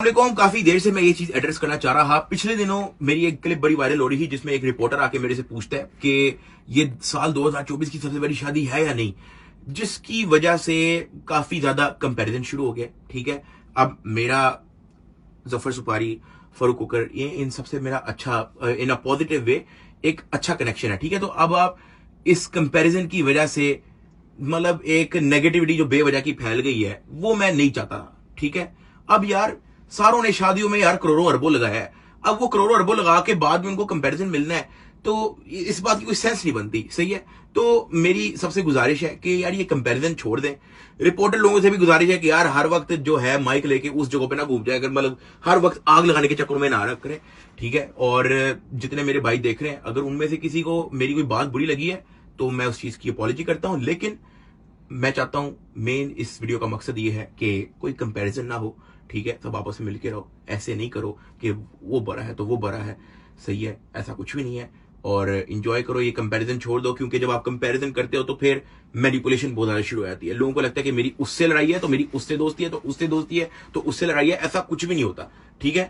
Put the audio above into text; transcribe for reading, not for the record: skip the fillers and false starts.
अस्सलामुअलैकुम। काफी देर से मैं ये चीज एड्रेस करना चाह रहा। पिछले दिनों मेरी एक क्लिप बड़ी वायरल हो रही थी जिसमें एक रिपोर्टर आके मेरे से पूछता है कि ये साल 2024 की सबसे बड़ी शादी है या नहीं, जिसकी वजह से काफी ज्यादा कंपैरिजन शुरू हो गया। ठीक है, अब मेरा जफर सुपारी, फरूक कुकर, ये इन सबसे मेरा अच्छा इन अ पॉजिटिव वे एक अच्छा कनेक्शन है। ठीक है, तो अब आप इस कंपैरिजन की वजह से मतलब एक नेगेटिविटी जो बेवजह की फैल गई है वो मैं नहीं चाहता। ठीक है, अब यार सारों ने शादियों में यार करोड़ों अरबों लगाया है, अब वो करोड़ों अरबों लगा के बाद में उनको कंपैरिजन मिलना है तो इस बात की कोई सेंस नहीं बनती। सही है, तो मेरी सबसे गुजारिश है कि यार ये कंपैरिजन छोड़ दें। रिपोर्टर लोगों से भी गुजारिश है कि यार हर वक्त जो है माइक लेके उस जगह पे ना घूम जाए, अगर मतलब हर वक्त आग लगाने के चक्कर में ना रख करें। ठीक है, और जितने मेरे भाई देख रहे हैं अगर उनमें से किसी को मेरी कोई बात बुरी लगी है तो मैं उस चीज की अपॉलॉजी करता हूं, लेकिन मैं चाहता हूं मेन इस वीडियो का मकसद ये है कि कोई कंपैरिजन ना हो। ठीक है, सब आपस में मिलके रहो, ऐसे नहीं करो कि वो बड़ा है तो वो बड़ा है। सही है, ऐसा कुछ भी नहीं है। और इंजॉय करो, ये कंपैरिजन छोड़ दो, क्योंकि जब आप कंपैरिजन करते हो तो फिर मैनिपुलेशन बहुत ज्यादा शुरू हो जाती है। लोगों को लगता है कि मेरी उससे लड़ाई है तो मेरी उससे दोस्ती है, तो उससे दोस्ती है तो उससे लड़ाई है। ऐसा कुछ भी नहीं होता। ठीक है।